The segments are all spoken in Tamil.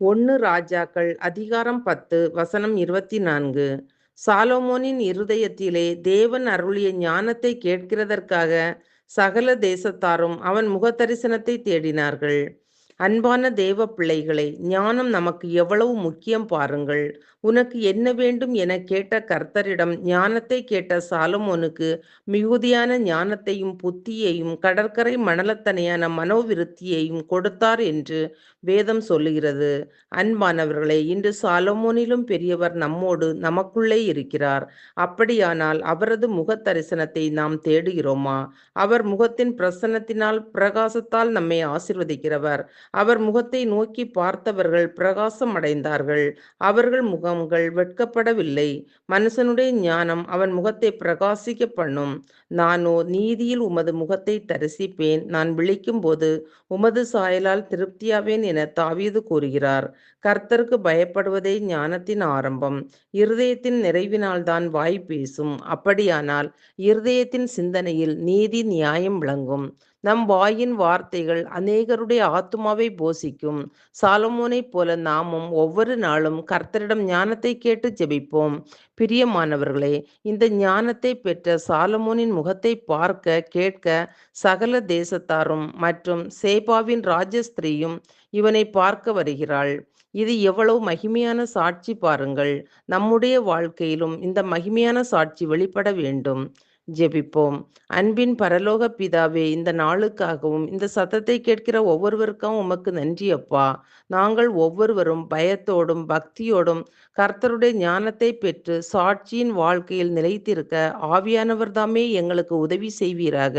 ஒன்று ராஜாக்கள் அதிகாரம் 10 வசனம் 24. சாலொமோனின் இருதயத்திலே தேவன் அருளிய ஞானத்தை கேட்கிறதற்காக சகல தேசத்தாரும் அவன் முகதரிசனத்தை தேடினார்கள். அன்பான தேவ பிள்ளைகளை, ஞானம் நமக்கு எவ்வளவு முக்கியம் பாருங்கள். உனக்கு என்ன வேண்டும் என கேட்ட கர்த்தரிடம் ஞானத்தை கேட்ட சாலமோனுக்கு மிகுதியான ஞானத்தையும் புத்தியையும் கடற்கரை மணலத்தனையான மனோவிருத்தியையும் கொடுத்தார் என்று வேதம் சொல்லுகிறது. அன்பானவர்களே, இன்று சாலமோனிலும் பெரியவர் நம்மோடு நமக்குள்ளே இருக்கிறார். அப்படியானால் அவரது முக தரிசனத்தை நாம் தேடுகிறோமா? அவர் முகத்தின் பிரசன்னத்தினால் பிரகாசத்தால் நம்மை ஆசீர்வதிக்கிறவர். அவர் முகத்தை நோக்கி பார்த்தவர்கள் பிரகாசம் அடைந்தார்கள். அவர்கள் முகங்கள் வெட்கப்படவில்லை. மனுஷனுடைய ஞானம் அவன் முகத்தை பிரகாசிக்க பண்ணும். நானோ நீதியில் உமது முகத்தை தரிசிப்பேன். நான் விழிக்கும் போது உமது சாயலால் திருப்தியாவேன் என தாவீது கூறுகிறார். கர்த்தருக்கு பயப்படுவதே ஞானத்தின் ஆரம்பம். இருதயத்தின் நிறைவினால்தான் வாய் பேசும். அப்படியானால் இருதயத்தின் சிந்தனையில் நீதி நியாயம் விளங்கும். நம் வாயின் வார்த்தைகள் அநேகருடைய ஆத்துமாவை போஷிக்கும். சாலமோனைப் போல நாமும் ஒவ்வொரு நாளும் கர்த்தரிடம் ஞானத்தை கேட்டு ஜெபிப்போம். பிரியமானவர்களே, இந்த ஞானத்தை பெற்ற சாலமோனின் முகத்தை பார்க்க கேட்க சகல தேசத்தாரும் மற்றும் சேபாவின் ராஜஸ்திரியும் இவனை பார்க்க வருகிறாள். இது எவ்வளவு மகிமையான சாட்சி பாருங்கள். நம்முடைய வாழ்க்கையிலும் இந்த மகிமையான சாட்சி வெளிப்பட வேண்டும். ஜெபிப்போம். அன்பின் பரலோக பிதாவே, இந்த நாளுக்காகவும் இந்த சத்தத்தை கேட்கிற ஒவ்வொருவருக்கும் உமக்கு நன்றி அப்பா. நாங்கள் ஒவ்வொருவரும் பயத்தோடும் பக்தியோடும் கர்த்தருடைய ஞானத்தை பெற்று சாட்சியின் வாழ்க்கையில் நிலைத்திருக்க ஆவியானவர் தாமே எங்களுக்கு உதவி செய்வீராக.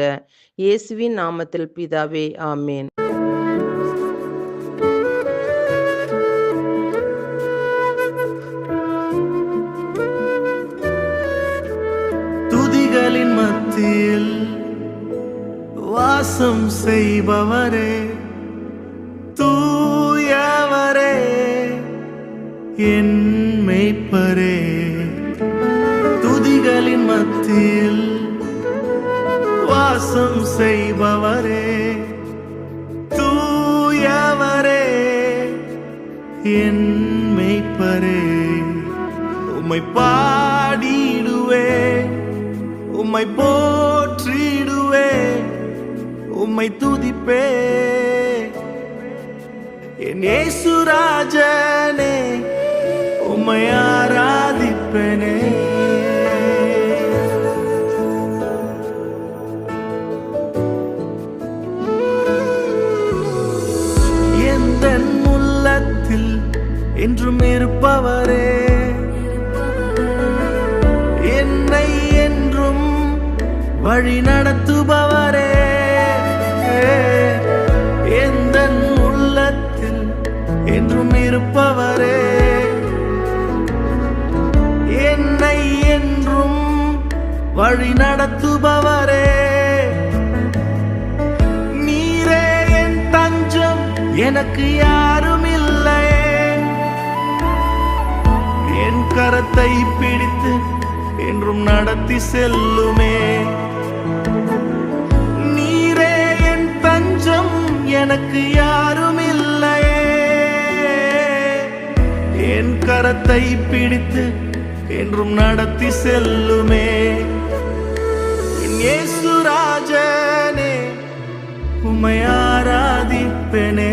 இயேசுவின் நாமத்தில் பிதாவே, ஆமேன். துதிகளின் மத்தியில் வாசம் செய்பவரே, தூயவரே, என் மேய்ப்பரே. துதிகளின் மத்தியில் வாசம் செய்பவரே, தூயவரே, என் மேய்ப்பரே. உம்மை பாடிடுவே, உம்மை போற்றிடுவே, உம்மை துதிப்பே. என் இயேசு ராஜனே, உம்மை ஆராதிப்பேனே. எந்தன் உள்ளத்தில் என்றும் இருப்பவரே, என்னை என்றும் வழி நடத்துபவரே. எந்தன் உள்ளத்தில் என்றும் இருப்பவரே, என்னை என்றும் வழி நடத்துபவரே. நீரே என் தஞ்சம், எனக்கு யாரும் இல்லையே. என் கரத்தை பிடித்து என்றும் நடத்தி செல்லுமே. நீரே என் தஞ்சம், எனக்கு யாரும் இல்லையே. என் கரத்தை பிடித்து என்றும் நடத்தி செல்லுமே. என் இயேசு ராஜனே, உம்மை ஆராதிப்பேனே.